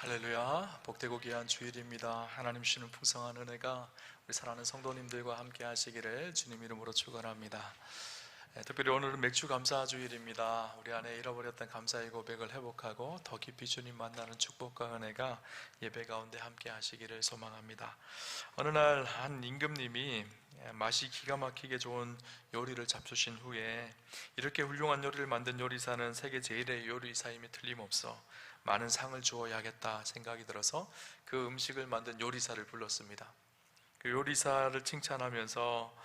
할렐루야, 복되고 귀한 주일입니다. 하나님 주시는 풍성한 은혜가 우리 사랑하는 성도님들과 함께 하시기를 주님 이름으로 축원합니다. 특별히 오늘은 맥주 감사 주일입니다. 우리 안에 잃어버렸던 감사의 고백을 회복하고 더 깊이 주님 만나는 축복과 은혜가 예배 가운데 함께 하시기를 소망합니다. 어느 날 한 임금님이 맛이 기가 막히게 좋은 요리를 잡수신 후에 이렇게 훌륭한 요리를 만든 요리사는 세계 제일의 요리사임이 틀림없어 많은 상을 주어야겠다 생각이 들어서 그 음식을 만든 요리사를 불렀습니다. 그 요리사를 칭찬하면서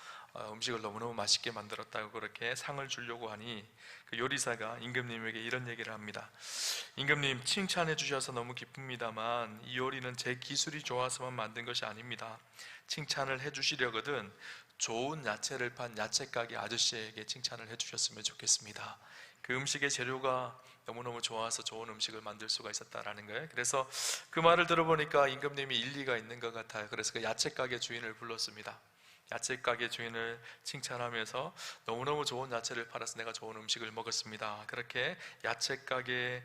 음식을 너무너무 맛있게 만들었다고 그렇게 상을 주려고 하니 그 요리사가 임금님에게 이런 얘기를 합니다. 임금님, 칭찬해 주셔서 너무 기쁩니다만 이 요리는 제 기술이 좋아서만 만든 것이 아닙니다. 칭찬을 해 주시려거든 좋은 야채를 판 야채가게 아저씨에게 칭찬을 해 주셨으면 좋겠습니다. 그 음식의 재료가 너무너무 좋아서 좋은 음식을 만들 수가 있었다라는 거예요. 그래서 그 말을 들어보니까 임금님이 일리가 있는 것 같아요. 그래서 그 야채가게 주인을 불렀습니다. 야채가게 주인을 칭찬하면서 너무너무 좋은 야채를 팔아서 내가 좋은 음식을 먹었습니다. 그렇게 야채가게의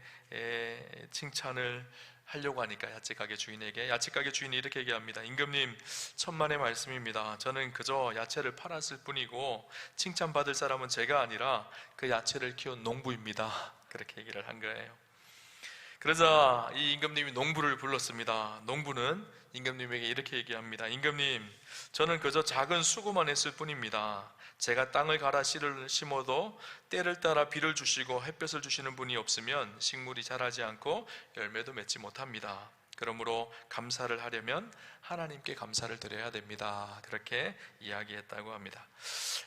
칭찬을 하려고 하니까 야채가게 주인이 이렇게 얘기합니다. 임금님, 천만의 말씀입니다. 저는 그저 야채를 팔았을 뿐이고 칭찬받을 사람은 제가 아니라 그 야채를 키운 농부입니다. 그렇게 얘기를 한 거예요. 그러자 이 임금님이 농부를 불렀습니다. 농부는 임금님에게 이렇게 얘기합니다. 임금님, 저는 그저 작은 수고만 했을 뿐입니다. 제가 땅을 갈아 씨를 심어도 때를 따라 비를 주시고 햇볕을 주시는 분이 없으면 식물이 자라지 않고 열매도 맺지 못합니다. 그러므로 감사를 하려면 하나님께 감사를 드려야 됩니다. 그렇게 이야기했다고 합니다.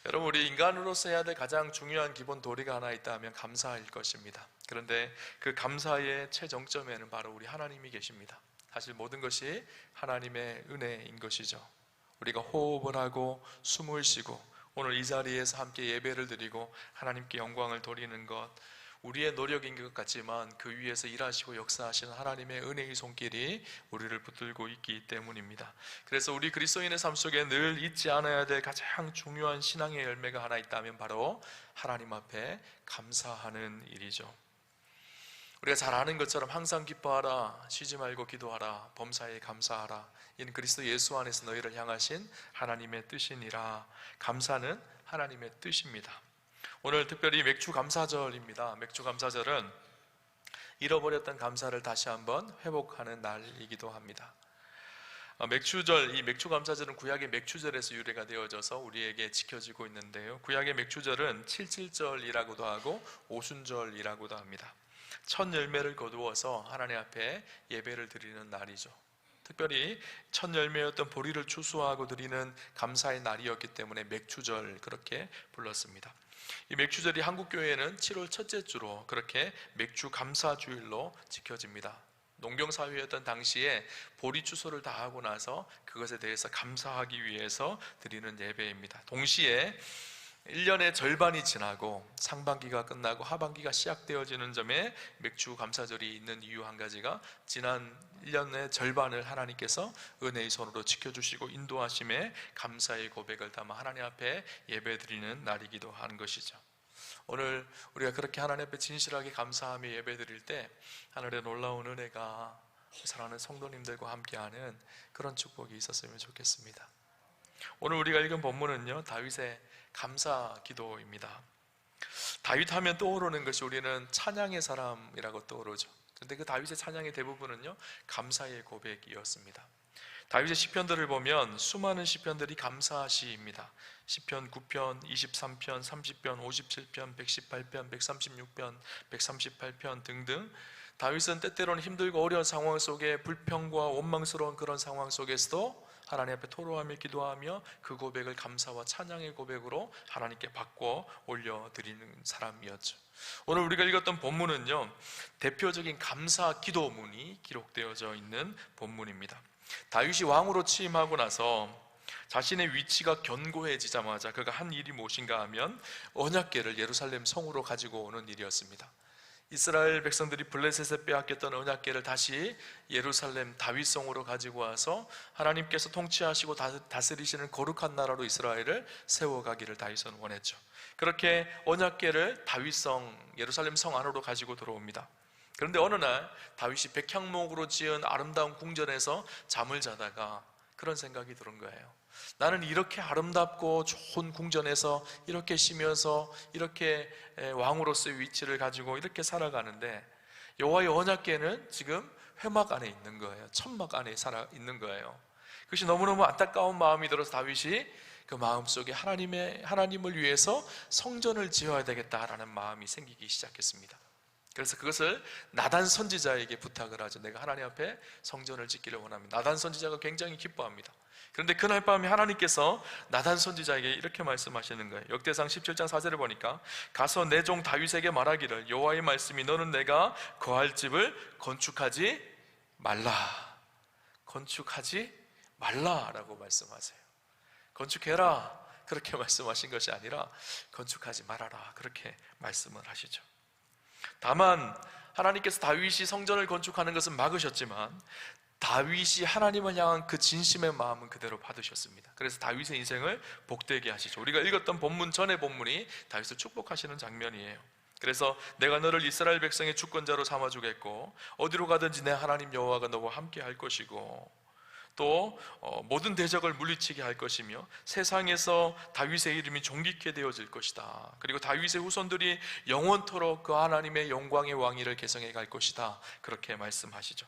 여러분, 우리 인간으로서 해야 될 가장 중요한 기본 도리가 하나 있다면 감사일 것입니다. 그런데 그 감사의 최정점에는 바로 우리 하나님이 계십니다. 사실 모든 것이 하나님의 은혜인 것이죠. 우리가 호흡을 하고 숨을 쉬고 오늘 이 자리에서 함께 예배를 드리고 하나님께 영광을 돌리는 것, 우리의 노력인 것 같지만 그 위에서 일하시고 역사하시는 하나님의 은혜의 손길이 우리를 붙들고 있기 때문입니다. 그래서 우리 그리스도인의 삶 속에 늘 잊지 않아야 될 가장 중요한 신앙의 열매가 하나 있다면 바로 하나님 앞에 감사하는 일이죠. 우리가 잘 아는 것처럼 항상 기뻐하라, 쉬지 말고 기도하라, 범사에 감사하라, 이는 그리스도 예수 안에서 너희를 향하신 하나님의 뜻이니라. 감사는 하나님의 뜻입니다. 오늘 특별히 맥주 감사절입니다. 맥주 감사절은 잃어버렸던 감사를 다시 한번 회복하는 날이기도 합니다. 맥주절, 이 맥주 감사절은 구약의 맥주절에서 유래가 되어져서 우리에게 지켜지고 있는데요. 구약의 맥주절은 칠칠절이라고도 하고 오순절이라고도 합니다. 첫 열매를 거두어서 하나님 앞에 예배를 드리는 날이죠. 특별히 첫 열매였던 보리를 추수하고 드리는 감사의 날이었기 때문에 맥주절 그렇게 불렀습니다. 이 맥주절이 한국교회에는 7월 첫째 주로 그렇게 맥주 감사주일로 지켜집니다. 농경사회였던 당시에 보리 추수를 다 하고 나서 그것에 대해서 감사하기 위해서 드리는 예배입니다. 동시에 1년의 절반이 지나고 상반기가 끝나고 하반기가 시작되어지는 점에 맥주 감사절이 있는 이유 한 가지가 지난 1년의 절반을 하나님께서 은혜의 손으로 지켜주시고 인도하심에 감사의 고백을 담아 하나님 앞에 예배드리는 날이기도 하는 것이죠. 오늘 우리가 그렇게 하나님 앞에 진실하게 감사하며 예배드릴 때 하늘의 놀라운 은혜가 사랑하는 성도님들과 함께하는 그런 축복이 있었으면 좋겠습니다. 오늘 우리가 읽은 본문은요, 다윗의 감사 기도입니다. 다윗 하면 떠오르는 것이 우리는 찬양의 사람이라고 떠오르죠. 그런데 그 다윗의 찬양의 대부분은요, 감사의 고백이었습니다. 다윗의 시편들을 보면 수많은 시편들이 감사 시입니다. 시편 9편, 23편, 30편, 57편, 118편, 136편, 138편 등등 다윗은 때때로는 힘들고 어려운 상황 속에 불평과 원망스러운 그런 상황 속에서도 하나님 앞에 토로하며 기도하며 그 고백을 감사와 찬양의 고백으로 하나님께 바꿔 올려드리는 사람이었죠. 오늘 우리가 읽었던 본문은요, 대표적인 감사 기도문이 기록되어져 있는 본문입니다. 다윗이 왕으로 취임하고 나서 자신의 위치가 견고해지자마자 그가 한 일이 무엇인가 하면 언약궤를 예루살렘 성으로 가지고 오는 일이었습니다. 이스라엘 백성들이 블레셋에 빼앗겼던 언약궤를 다시 예루살렘 다윗성으로 가지고 와서 하나님께서 통치하시고 다스리시는 거룩한 나라로 이스라엘을 세워가기를 다윗은 원했죠. 그렇게 언약궤를 다윗성 예루살렘 성 안으로 가지고 들어옵니다. 그런데 어느 날 다윗이 백향목으로 지은 아름다운 궁전에서 잠을 자다가 그런 생각이 드는 거예요. 나는 이렇게 아름답고 좋은 궁전에서 이렇게 쉬면서 이렇게 왕으로서의 위치를 가지고 이렇게 살아가는데 여호와의 언약궤는 지금 회막 안에 있는 거예요. 천막 안에 살아 있는 거예요. 그것이 너무너무 안타까운 마음이 들어서 다윗이 그 마음속에 하나님을 위해서 성전을 지어야 되겠다라는 마음이 생기기 시작했습니다. 그래서 그것을 나단 선지자에게 부탁을 하죠. 내가 하나님 앞에 성전을 짓기를 원합니다. 나단 선지자가 굉장히 기뻐합니다. 그런데 그날 밤에 하나님께서 나단 선지자에게 이렇게 말씀하시는 거예요. 역대상 17장 4절을 보니까 가서 내 종 다윗에게 말하기를 여호와의 말씀이 너는 내가 거할 집을 건축하지 말라. 건축하지 말라라고 말씀하세요. 건축해라 그렇게 말씀하신 것이 아니라 건축하지 말아라 그렇게 말씀을 하시죠. 다만 하나님께서 다윗이 성전을 건축하는 것은 막으셨지만 다윗이 하나님을 향한 그 진심의 마음은 그대로 받으셨습니다. 그래서 다윗의 인생을 복되게 하시죠. 우리가 읽었던 본문 전의 본문이 다윗을 축복하시는 장면이에요. 그래서 내가 너를 이스라엘 백성의 주권자로 삼아주겠고 어디로 가든지 내 하나님 여호와가 너와 함께 할 것이고 또 모든 대적을 물리치게 할 것이며 세상에서 다윗의 이름이 존귀케 되어질 것이다. 그리고 다윗의 후손들이 영원토록 그 하나님의 영광의 왕위를 계승해 갈 것이다. 그렇게 말씀하시죠.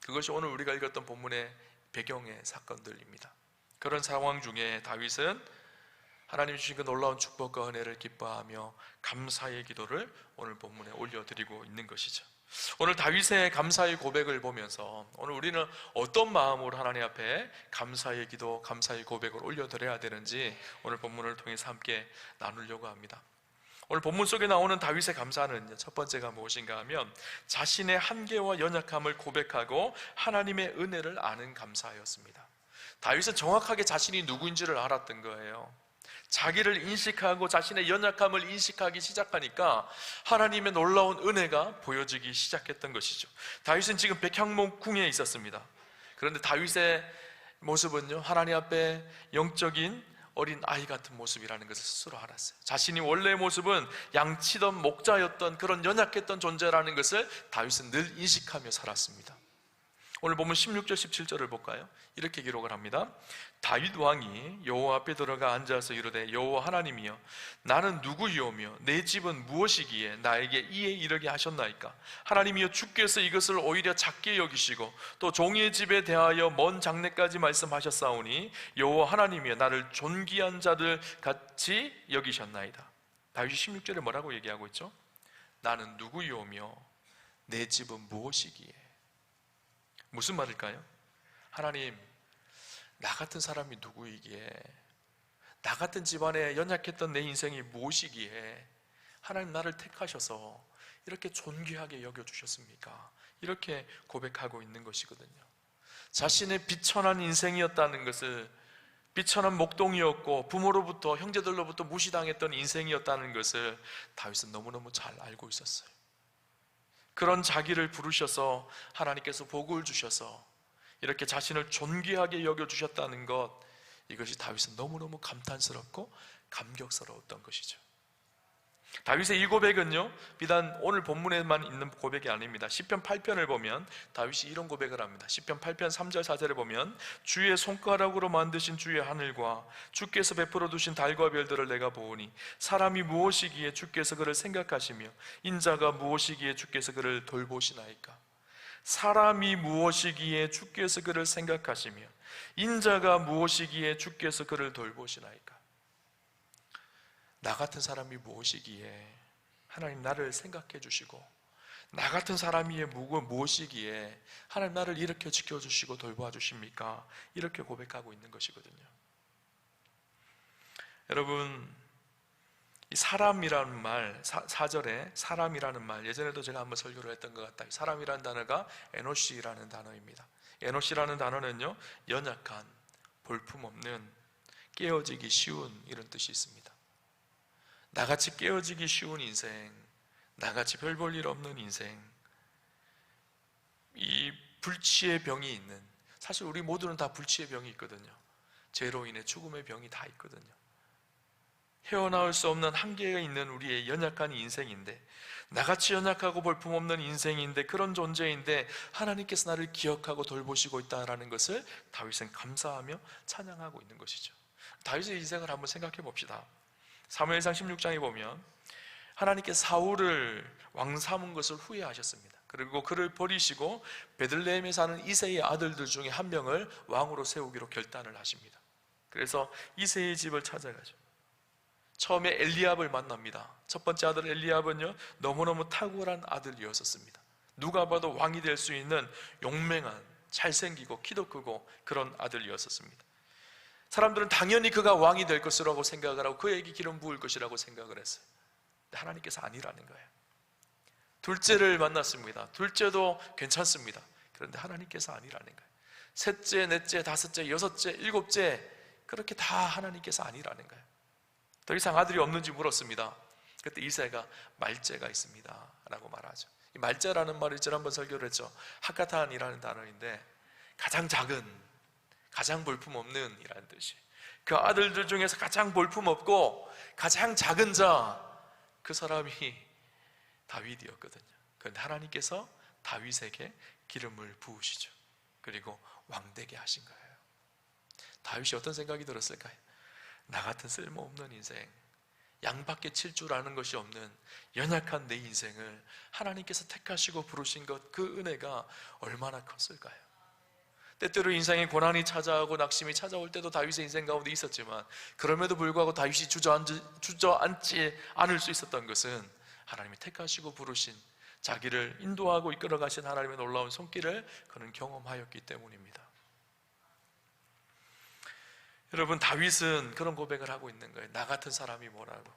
그것이 오늘 우리가 읽었던 본문의 배경의 사건들입니다. 그런 상황 중에 다윗은 하나님 주신 그 놀라운 축복과 은혜를 기뻐하며 감사의 기도를 오늘 본문에 올려드리고 있는 것이죠. 오늘 다윗의 감사의 고백을 보면서 오늘 우리는 어떤 마음으로 하나님 앞에 감사의 기도, 감사의 고백을 올려드려야 되는지 오늘 본문을 통해서 함께 나누려고 합니다. 오늘 본문 속에 나오는 다윗의 감사는 첫 번째가 무엇인가 하면 자신의 한계와 연약함을 고백하고 하나님의 은혜를 아는 감사였습니다. 다윗은 정확하게 자신이 누구인지를 알았던 거예요. 자기를 인식하고 자신의 연약함을 인식하기 시작하니까 하나님의 놀라운 은혜가 보여지기 시작했던 것이죠. 다윗은 지금 백향목 궁에 있었습니다. 그런데 다윗의 모습은요, 하나님 앞에 영적인 어린 아이 같은 모습이라는 것을 스스로 알았어요. 자신이 원래의 모습은 양치던 목자였던 그런 연약했던 존재라는 것을 다윗은 늘 인식하며 살았습니다. 오늘 보면 16절 17절을 볼까요? 이렇게 기록을 합니다. 다윗 왕이 여호와 앞에 들어가 앉아서 이르되 여호와 하나님이여 나는 누구이오며 내 집은 무엇이기에 나에게 이에 이르게 하셨나이까? 하나님이여 주께서 이것을 오히려 작게 여기시고 또 종의 집에 대하여 먼 장래까지 말씀하셨사오니 여호와 하나님이여 나를 존귀한 자들 같이 여기셨나이다. 다윗이 16절에 뭐라고 얘기하고 있죠? 나는 누구이오며 내 집은 무엇이기에. 무슨 말일까요? 하나님, 나 같은 사람이 누구이기에, 나 같은 집안에 연약했던 내 인생이 무엇이기에 하나님 나를 택하셔서 이렇게 존귀하게 여겨주셨습니까? 이렇게 고백하고 있는 것이거든요. 자신의 비천한 인생이었다는 것을, 비천한 목동이었고 부모로부터 형제들로부터 무시당했던 인생이었다는 것을 다윗은 너무너무 잘 알고 있었어요. 그런 자기를 부르셔서 하나님께서 복을 주셔서 이렇게 자신을 존귀하게 여겨주셨다는 것, 이것이 다윗은 너무너무 감탄스럽고 감격스러웠던 것이죠. 다윗의 이 고백은요, 비단 오늘 본문에만 있는 고백이 아닙니다. 시편 8편을 보면 다윗이 이런 고백을 합니다. 시편 8편 3절 4절에 보면 주의 손가락으로 만드신 주의 하늘과 주께서 베풀어 두신 달과 별들을 내가 보오니 사람이 무엇이기에 주께서 그를 생각하시며 인자가 무엇이기에 주께서 그를 돌보시나이까? 사람이 무엇이기에 주께서 그를 생각하시며 인자가 무엇이기에 주께서 그를 돌보시나이까? 나 같은 사람이 무엇이기에 하나님 나를 생각해 주시고, 나 같은 사람이 무엇이기에 하나님 나를 이렇게 지켜주시고 돌봐주십니까? 이렇게 고백하고 있는 것이거든요. 여러분, 이 사람이라는 말, 4절에 사람이라는 말, 예전에도 제가 한번 설교를 했던 것 같아요. 사람이라는 단어가 에노시라는 단어입니다. 에노시라는 단어는요, 연약한, 볼품없는, 깨어지기 쉬운 이런 뜻이 있습니다. 나같이 깨어지기 쉬운 인생, 나같이 별 볼 일 없는 인생, 이 불치의 병이 있는, 사실 우리 모두는 다 불치의 병이 있거든요. 죄로 인해 죽음의 병이 다 있거든요. 헤어나올 수 없는 한계가 있는 우리의 연약한 인생인데, 나같이 연약하고 볼품없는 인생인데, 그런 존재인데 하나님께서 나를 기억하고 돌보시고 있다는 것을 다윗은 감사하며 찬양하고 있는 것이죠. 다윗의 인생을 한번 생각해 봅시다. 사무엘상 16장에 보면 하나님께서 사울을 왕 삼은 것을 후회하셨습니다. 그리고 그를 버리시고 베들레헴에 사는 이새의 아들들 중에 한 명을 왕으로 세우기로 결단을 하십니다. 그래서 이새의 집을 찾아가죠. 처음에 엘리압을 만납니다. 첫 번째 아들 엘리압은요, 너무너무 탁월한 아들이었습니다. 누가 봐도 왕이 될 수 있는 용맹한, 잘생기고 키도 크고 그런 아들이었습니다. 사람들은 당연히 그가 왕이 될 것이라고 생각을 하고 그에게 기름 부을 것이라고 생각을 했어요. 근데 하나님께서 아니라는 거예요. 둘째를 만났습니다. 둘째도 괜찮습니다. 그런데 하나님께서 아니라는 거예요. 셋째, 넷째, 다섯째, 여섯째, 일곱째, 그렇게 다 하나님께서 아니라는 거예요. 더 이상 아들이 없는지 물었습니다. 그때 이새가 말째가 있습니다 라고 말하죠. 이 말째라는 말을 지난번 설교를 했죠. 하카탄이라는 단어인데 가장 작은, 가장 볼품없는 이라는 뜻이, 그 아들들 중에서 가장 볼품없고 가장 작은 자, 그 사람이 다윗이었거든요. 그런데 하나님께서 다윗에게 기름을 부으시죠. 그리고 왕되게 하신 거예요. 다윗이 어떤 생각이 들었을까요? 나 같은 쓸모없는 인생, 양밖에 칠 줄 아는 것이 없는 연약한 내 인생을 하나님께서 택하시고 부르신 것, 그 은혜가 얼마나 컸을까요? 때때로 인생에 고난이 찾아오고 낙심이 찾아올 때도 다윗의 인생 가운데 있었지만, 그럼에도 불구하고 다윗이 주저앉지 않을 수 있었던 것은 하나님이 택하시고 부르신, 자기를 인도하고 이끌어 가신 하나님의 놀라운 손길을 그는 경험하였기 때문입니다. 여러분, 다윗은 그런 고백을 하고 있는 거예요. 나 같은 사람이 뭐라고,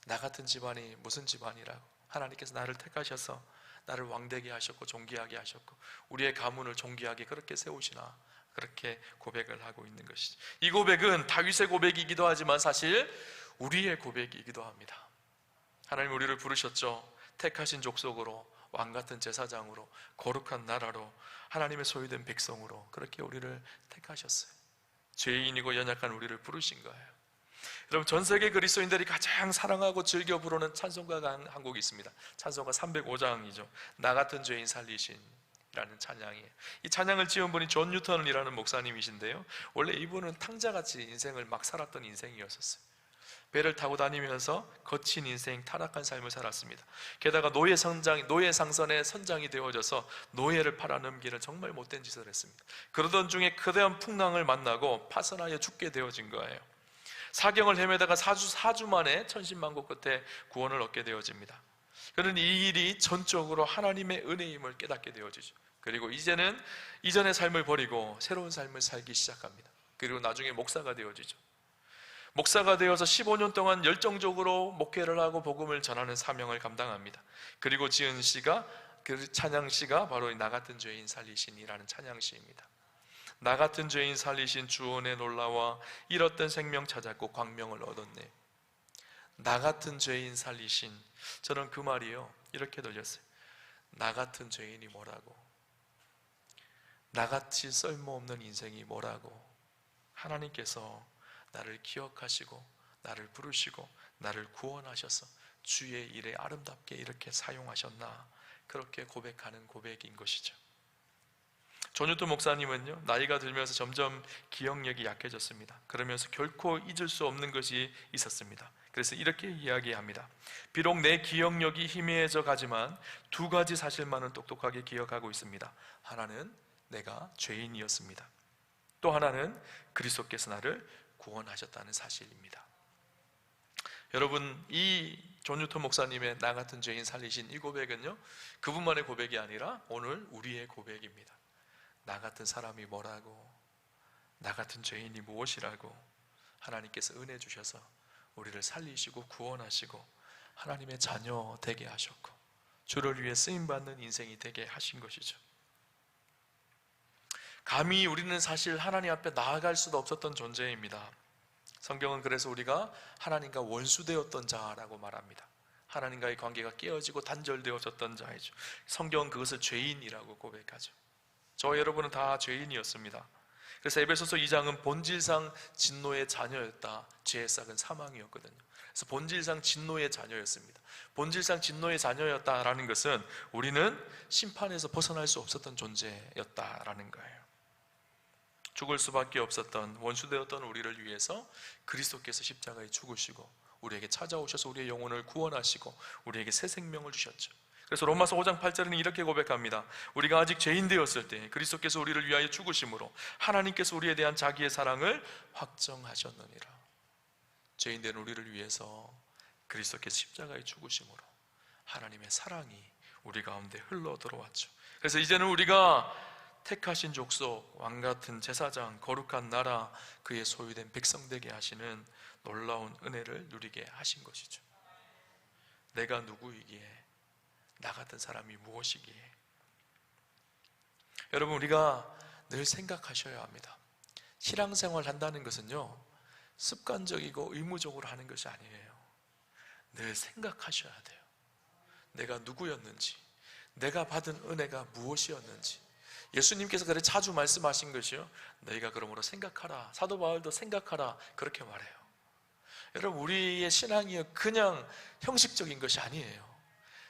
나 같은 집안이 무슨 집안이라고, 하나님께서 나를 택하셔서 나를 왕되게 하셨고 존귀하게 하셨고 우리의 가문을 존귀하게 그렇게 세우시나, 그렇게 고백을 하고 있는 것이죠. 이 고백은 다윗의 고백이기도 하지만 사실 우리의 고백이기도 합니다. 하나님 우리를 부르셨죠. 택하신 족속으로, 왕같은 제사장으로, 거룩한 나라로, 하나님의 소유된 백성으로 그렇게 우리를 택하셨어요. 죄인이고 연약한 우리를 부르신 거예요. 여러분, 전 세계 그리스도인들이 가장 사랑하고 즐겨 부르는 찬송가가 한 곡이 있습니다. 찬송가 305장이죠. 나 같은 죄인 살리신 이라는 찬양이에요. 이 찬양을 지은 분이 존 뉴턴이라는 목사님이신데요, 원래 이분은 탕자같이 인생을 막 살았던 인생이었었어요. 배를 타고 다니면서 거친 인생, 타락한 삶을 살았습니다. 게다가 노예 상선의 선장이 되어져서 노예를 팔아넘기는 정말 못된 짓을 했습니다. 그러던 중에 거대한 풍랑을 만나고 파선하여 죽게 되어진 거예요. 사경을 헤매다가 4주 만에 천신만고 끝에 구원을 얻게 되어집니다. 그는 이 일이 전적으로 하나님의 은혜임을 깨닫게 되어지죠. 그리고 이제는 이전의 삶을 버리고 새로운 삶을 살기 시작합니다. 그리고 나중에 목사가 되어지죠. 목사가 되어서 15년 동안 열정적으로 목회를 하고 복음을 전하는 사명을 감당합니다. 그리고 지은 시가, 그 찬양시가 바로 나 같은 죄인 살리신이라는 찬양시입니다. 나 같은 죄인 살리신 주원의 놀라와 잃었던 생명 찾았고 광명을 얻었네. 나 같은 죄인 살리신, 저는 그 말이요 이렇게 들렸어요. 나 같은 죄인이 뭐라고, 나같이 쓸모없는 인생이 뭐라고, 하나님께서 나를 기억하시고 나를 부르시고 나를 구원하셔서 주의 일에 아름답게 이렇게 사용하셨나, 그렇게 고백하는 고백인 것이죠. 존 뉴턴 목사님은요, 나이가 들면서 점점 기억력이 약해졌습니다. 그러면서 결코 잊을 수 없는 것이 있었습니다. 그래서 이렇게 이야기합니다. 비록 내 기억력이 희미해져 가지만 두 가지 사실만은 똑똑하게 기억하고 있습니다. 하나는 내가 죄인이었습니다. 또 하나는 그리스도께서 나를 구원하셨다는 사실입니다. 여러분, 이 존 뉴턴 목사님의 나 같은 죄인 살리신 이 고백은요, 그분만의 고백이 아니라 오늘 우리의 고백입니다. 나 같은 사람이 뭐라고, 나 같은 죄인이 무엇이라고, 하나님께서 은혜 주셔서 우리를 살리시고 구원하시고 하나님의 자녀 되게 하셨고 주를 위해 쓰임받는 인생이 되게 하신 것이죠. 감히 우리는 사실 하나님 앞에 나아갈 수도 없었던 존재입니다. 성경은 그래서 우리가 하나님과 원수되었던 자라고 말합니다. 하나님과의 관계가 깨어지고 단절되어졌던 자이죠. 성경은 그것을 죄인이라고 고백하죠. 저와 여러분은 다 죄인이었습니다. 그래서 에베소서 2장은 본질상 진노의 자녀였다. 죄의 싹은 사망이었거든요. 그래서 본질상 진노의 자녀였습니다. 본질상 진노의 자녀였다라는 것은 우리는 심판에서 벗어날 수 없었던 존재였다라는 거예요. 죽을 수밖에 없었던 원수되었던 우리를 위해서 그리스도께서 십자가에 죽으시고 우리에게 찾아오셔서 우리의 영혼을 구원하시고 우리에게 새 생명을 주셨죠. 그래서 로마서 5장 8절에는 이렇게 고백합니다. 우리가 아직 죄인 되었을 때 그리스도께서 우리를 위하여 죽으심으로 하나님께서 우리에 대한 자기의 사랑을 확정하셨느니라. 죄인 된 우리를 위해서 그리스도께서 십자가에 죽으심으로 하나님의 사랑이 우리 가운데 흘러 들어왔죠. 그래서 이제는 우리가 택하신 족속, 왕같은 제사장, 거룩한 나라, 그의 소유된 백성 되게 하시는 놀라운 은혜를 누리게 하신 것이죠. 내가 누구이기에, 나 같은 사람이 무엇이기에. 여러분, 우리가 늘 생각하셔야 합니다. 신앙생활 한다는 것은요, 습관적이고 의무적으로 하는 것이 아니에요. 늘 생각하셔야 돼요. 내가 누구였는지, 내가 받은 은혜가 무엇이었는지. 예수님께서 그래 자주 말씀하신 것이요, 너희가 그러므로 생각하라. 사도 바울도 생각하라 그렇게 말해요. 여러분, 우리의 신앙이 그냥 형식적인 것이 아니에요.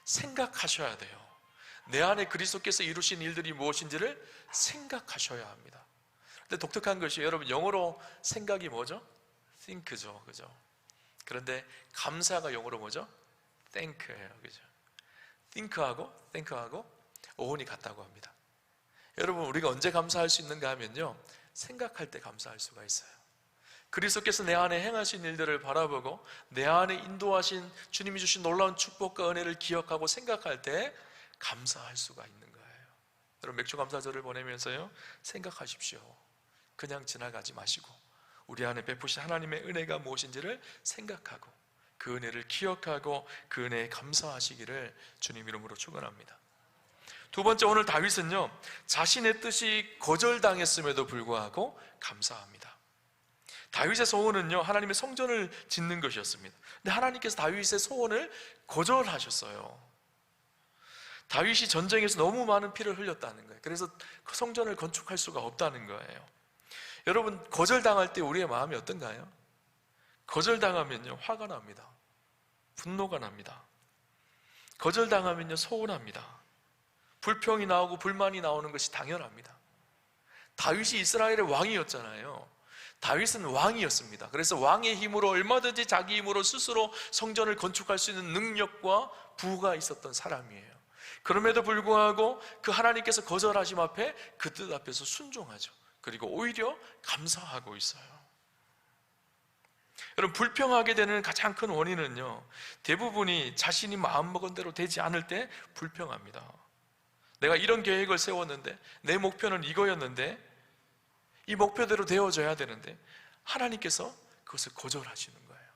생각하셔야 돼요. 내 안에 그리스도께서 이루신 일들이 무엇인지를 생각하셔야 합니다. 근데 독특한 것이, 여러분, 영어로 생각이 뭐죠? think죠, 그죠? 그런데 감사가 영어로 뭐죠? thank예요, 그죠? think하고 어원이 같다고 합니다. 여러분, 우리가 언제 감사할 수 있는가 하면요, 생각할 때 감사할 수가 있어요. 그리스도께서 내 안에 행하신 일들을 바라보고 내 안에 인도하신 주님이 주신 놀라운 축복과 은혜를 기억하고 생각할 때 감사할 수가 있는 거예요. 여러분, 맥주 감사절을 보내면서요, 생각하십시오. 그냥 지나가지 마시고 우리 안에 베푸신 하나님의 은혜가 무엇인지를 생각하고 그 은혜를 기억하고 그 은혜에 감사하시기를 주님 이름으로 축원합니다. 두 번째, 오늘 다윗은요, 자신의 뜻이 거절당했음에도 불구하고 감사합니다. 다윗의 소원은요, 하나님의 성전을 짓는 것이었습니다. 근데 하나님께서 다윗의 소원을 거절하셨어요. 다윗이 전쟁에서 너무 많은 피를 흘렸다는 거예요. 그래서 그 성전을 건축할 수가 없다는 거예요. 여러분, 거절당할 때 우리의 마음이 어떤가요? 거절당하면요, 화가 납니다. 분노가 납니다. 거절당하면요, 서운합니다. 불평이 나오고 불만이 나오는 것이 당연합니다. 다윗이 이스라엘의 왕이었잖아요. 다윗은 왕이었습니다. 그래서 왕의 힘으로 얼마든지 자기 힘으로 스스로 성전을 건축할 수 있는 능력과 부가 있었던 사람이에요. 그럼에도 불구하고 그 하나님께서 거절하심 앞에 그 뜻 앞에서 순종하죠. 그리고 오히려 감사하고 있어요. 여러분, 불평하게 되는 가장 큰 원인은요, 대부분이 자신이 마음먹은 대로 되지 않을 때 불평합니다. 내가 이런 계획을 세웠는데, 내 목표는 이거였는데, 이 목표대로 되어져야 되는데 하나님께서 그것을 거절하시는 거예요.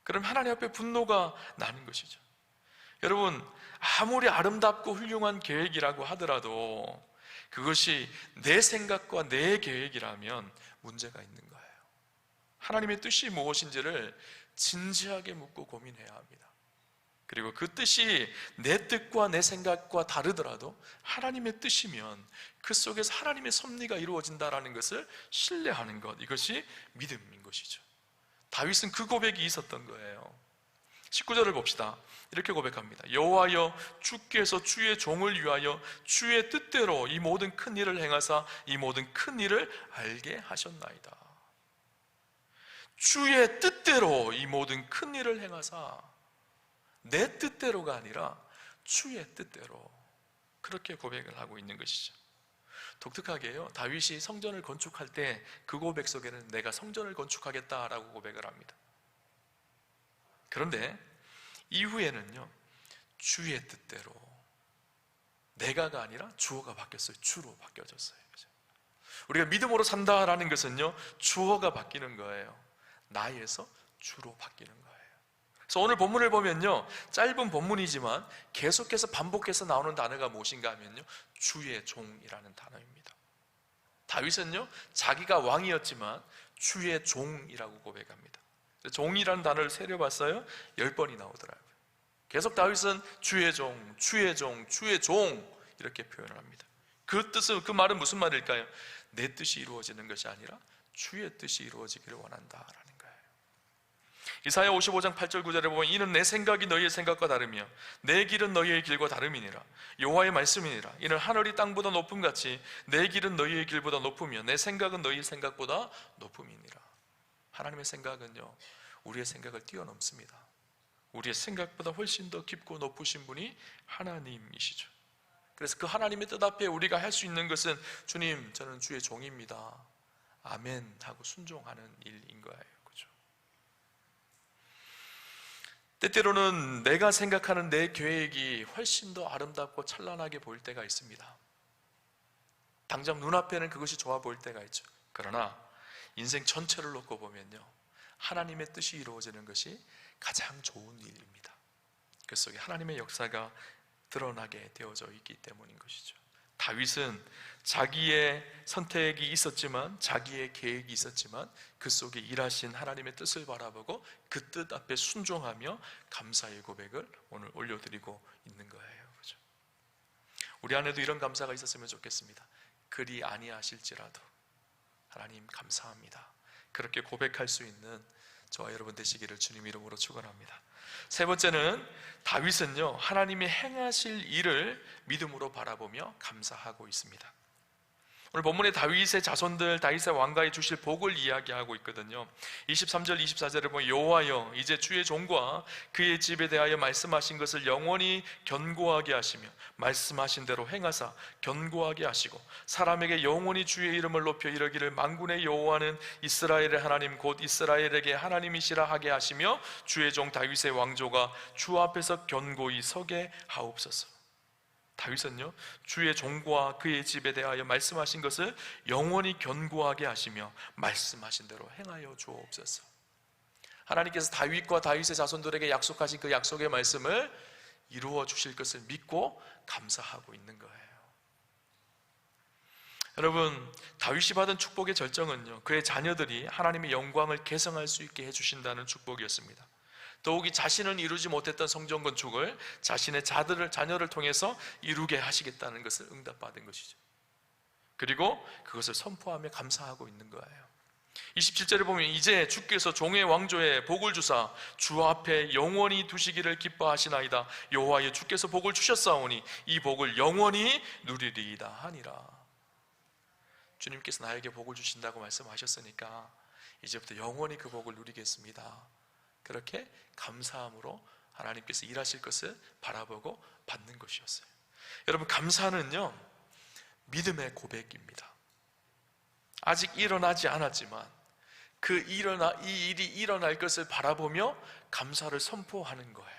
그럼 하나님 앞에 분노가 나는 것이죠. 여러분, 아무리 아름답고 훌륭한 계획이라고 하더라도 그것이 내 생각과 내 계획이라면 문제가 있는 거예요. 하나님의 뜻이 무엇인지를 진지하게 묻고 고민해야 합니다. 그리고 그 뜻이 내 뜻과 내 생각과 다르더라도 하나님의 뜻이면 그 속에서 하나님의 섭리가 이루어진다는 것을 신뢰하는 것, 이것이 믿음인 것이죠. 다윗은 그 고백이 있었던 거예요. 19절을 봅시다. 이렇게 고백합니다. 여호와여, 주께서 주의 종을 위하여 주의 뜻대로 이 모든 큰 일을 행하사 이 모든 큰 일을 알게 하셨나이다. 주의 뜻대로 이 모든 큰 일을 행하사, 내 뜻대로가 아니라 주의 뜻대로, 그렇게 고백을 하고 있는 것이죠. 독특하게요, 다윗이 성전을 건축할 때 그 고백 속에는 내가 성전을 건축하겠다라고 고백을 합니다. 그런데 이후에는요, 주의 뜻대로, 내가가 아니라 주어가 바뀌었어요. 주로 바뀌어졌어요. 우리가 믿음으로 산다라는 것은요, 주어가 바뀌는 거예요. 나에서 주로 바뀌는 거예요. 그래서 오늘 본문을 보면요, 짧은 본문이지만 계속해서 반복해서 나오는 단어가 무엇인가 하면요, 주의 종이라는 단어입니다. 다윗은요, 자기가 왕이었지만 주의 종이라고 고백합니다. 종이라는 단어를 세려봤어요. 10번이 나오더라고요. 계속 다윗은 주의 종, 주의 종, 주의 종 이렇게 표현을 합니다. 그 뜻은, 그 말은 무슨 말일까요? 내 뜻이 이루어지는 것이 아니라 주의 뜻이 이루어지기를 원한다라는 거예요. 이사야 55장 8절 9절에 보면 이는 내 생각이 너희의 생각과 다르며 내 길은 너희의 길과 다름이니라. 여호와의 말씀이니라. 이는 하늘이 땅보다 높음같이 내 길은 너희의 길보다 높으며 내 생각은 너희의 생각보다 높음이니라. 하나님의 생각은요, 우리의 생각을 뛰어넘습니다. 우리의 생각보다 훨씬 더 깊고 높으신 분이 하나님이시죠. 그래서 그 하나님의 뜻 앞에 우리가 할 수 있는 것은 주님, 저는 주의 종입니다, 아멘 하고 순종하는 일인 거예요. 그렇죠? 때때로는 내가 생각하는 내 계획이 훨씬 더 아름답고 찬란하게 보일 때가 있습니다. 당장 눈앞에는 그것이 좋아 보일 때가 있죠. 그러나 인생 전체를 놓고 보면요, 하나님의 뜻이 이루어지는 것이 가장 좋은 일입니다. 그 속에 하나님의 역사가 드러나게 되어져 있기 때문인 것이죠. 다윗은 자기의 선택이 있었지만, 자기의 계획이 있었지만 그 속에 일하신 하나님의 뜻을 바라보고 그 뜻 앞에 순종하며 감사의 고백을 오늘 올려드리고 있는 거예요. 그렇죠? 우리 안에도 이런 감사가 있었으면 좋겠습니다. 그리 아니하실지라도 하나님 감사합니다, 그렇게 고백할 수 있는 저와 여러분 되시기를 주님 이름으로 축원합니다. 세 번째는, 다윗은요, 하나님이 행하실 일을 믿음으로 바라보며 감사하고 있습니다. 오늘 본문에 다윗의 자손들, 다윗의 왕가에 주실 복을 이야기하고 있거든요. 23절 24절에 보면 여호와여, 이제 주의 종과 그의 집에 대하여 말씀하신 것을 영원히 견고하게 하시며 말씀하신 대로 행하사 견고하게 하시고 사람에게 영원히 주의 이름을 높여 이르기를 만군의 여호와는 이스라엘의 하나님 곧 이스라엘에게 하나님이시라 하게 하시며 주의 종 다윗의 왕조가 주 앞에서 견고히 서게 하옵소서. 다윗은요, 주의 종과 그의 집에 대하여 말씀하신 것을 영원히 견고하게 하시며 말씀하신 대로 행하여 주옵소서. 하나님께서 다윗과 다윗의 자손들에게 약속하신 그 약속의 말씀을 이루어 주실 것을 믿고 감사하고 있는 거예요. 여러분, 다윗이 받은 축복의 절정은요, 그의 자녀들이 하나님의 영광을 계승할 수 있게 해주신다는 축복이었습니다. 더욱이 자신은 이루지 못했던 성전 건축을 자신의 자녀를 통해서 이루게 하시겠다는 것을 응답받은 것이죠. 그리고 그것을 선포하며 감사하고 있는 거예요. 27절에 보면 이제 주께서 종의 왕조에 복을 주사 주 앞에 영원히 두시기를 기뻐하시나이다. 여호와여, 주께서 복을 주셨사오니 이 복을 영원히 누리리이다 하니라. 주님께서 나에게 복을 주신다고 말씀하셨으니까 이제부터 영원히 그 복을 누리겠습니다, 그렇게 감사함으로 하나님께서 일하실 것을 바라보고 받는 것이었어요. 여러분, 감사는요, 믿음의 고백입니다. 아직 일어나지 않았지만 이 일이 일어날 것을 바라보며 감사를 선포하는 거예요.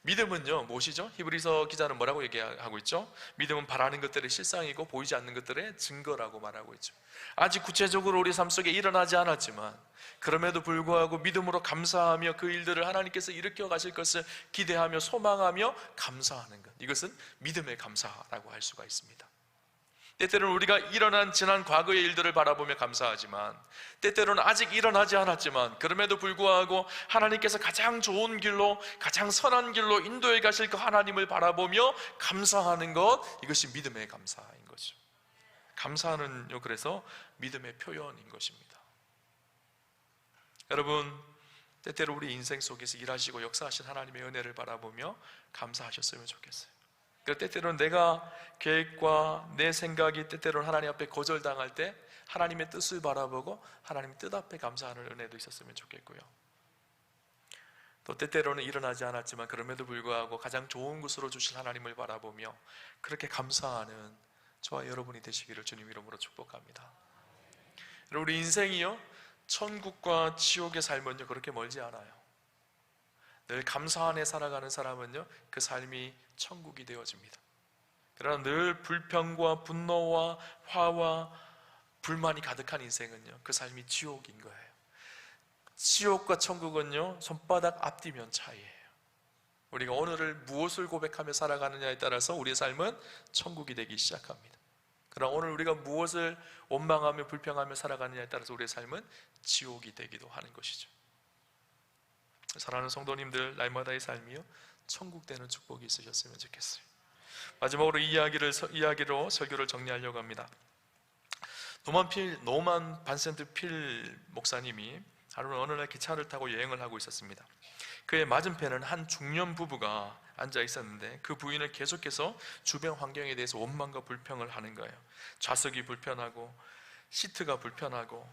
믿음은요, 무엇이죠? 히브리서 기자는 뭐라고 얘기하고 있죠? 믿음은 바라는 것들의 실상이고 보이지 않는 것들의 증거라고 말하고 있죠. 아직 구체적으로 우리 삶 속에 일어나지 않았지만 그럼에도 불구하고 믿음으로 감사하며 그 일들을 하나님께서 일으켜 가실 것을 기대하며 소망하며 감사하는 것, 이것은 믿음의 감사라고 할 수가 있습니다. 때때로는 우리가 일어난 지난 과거의 일들을 바라보며 감사하지만, 때때로는 아직 일어나지 않았지만 그럼에도 불구하고 하나님께서 가장 좋은 길로, 가장 선한 길로 인도해 가실 그 하나님을 바라보며 감사하는 것, 이것이 믿음의 감사인 거죠. 감사는요, 그래서 믿음의 표현인 것입니다. 여러분, 때때로 우리 인생 속에서 일하시고 역사하신 하나님의 은혜를 바라보며 감사하셨으면 좋겠어요. 때때로는 내가 계획과 내 생각이 때때로는 하나님 앞에 거절당할 때 하나님의 뜻을 바라보고 하나님의 뜻 앞에 감사하는 은혜도 있었으면 좋겠고요. 또 때때로는 일어나지 않았지만 그럼에도 불구하고 가장 좋은 것으로 주신 하나님을 바라보며 그렇게 감사하는 저와 여러분이 되시기를 주님 이름으로 축복합니다. 우리 인생이요, 천국과 지옥의 삶은요 그렇게 멀지 않아요. 늘 감사 안에 살아가는 사람은요 그 삶이 천국이 되어집니다. 그러나 늘 불평과 분노와 화와 불만이 가득한 인생은요 그 삶이 지옥인 거예요. 지옥과 천국은요 손바닥 앞뒤면 차이예요. 우리가 오늘을 무엇을 고백하며 살아가느냐에 따라서 우리의 삶은 천국이 되기 시작합니다. 그러나 오늘 우리가 무엇을 원망하며 불평하며 살아가느냐에 따라서 우리의 삶은 지옥이 되기도 하는 것이죠. 사랑하는 성도님들, 날마다의 삶이요 천국 되는 축복이 있으셨으면 좋겠어요. 마지막으로 이 이야기로 설교를 정리하려고 합니다. 노만 반센트 필 목사님이 하루는 어느 날 기차를 타고 여행을 하고 있었습니다. 그의 맞은편에는 한 중년 부부가 앉아 있었는데 그 부인은 계속해서 주변 환경에 대해서 원망과 불평을 하는 거예요. 좌석이 불편하고 시트가 불편하고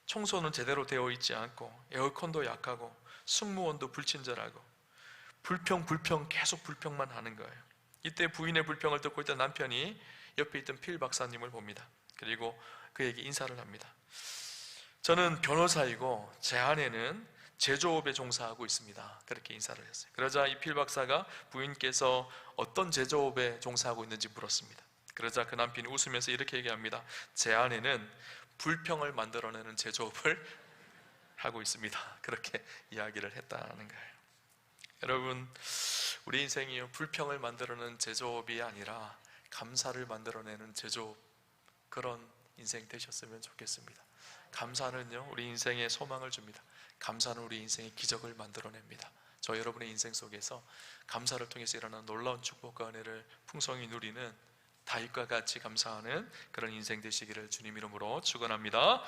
청소는 제대로 되어 있지 않고 에어컨도 약하고 승무원도 불친절하고 불평 계속 불평만 하는 거예요. 이때 부인의 불평을 듣고 있던 남편이 옆에 있던 필 박사님을 봅니다. 그리고 그에게 인사를 합니다. 저는 변호사이고 제 아내는 제조업에 종사하고 있습니다. 그렇게 인사를 했어요. 그러자 이 필 박사가 부인께서 어떤 제조업에 종사하고 있는지 물었습니다. 그러자 그 남편이 웃으면서 이렇게 얘기합니다. 제 아내는 불평을 만들어내는 제조업을 하고 있습니다. 그렇게 이야기를 했다는 거예요. 여러분, 우리 인생이요, 불평을 만들어내는 제조업이 아니라 감사를 만들어내는 제조업, 그런 인생 되셨으면 좋겠습니다. 감사는요, 우리 인생에 소망을 줍니다. 감사는 우리 인생의 기적을 만들어냅니다. 저 여러분의 인생 속에서 감사를 통해서 일어나는 놀라운 축복과 은혜를 풍성히 누리는 다윗과 같이 감사하는 그런 인생 되시기를 주님 이름으로 축원합니다.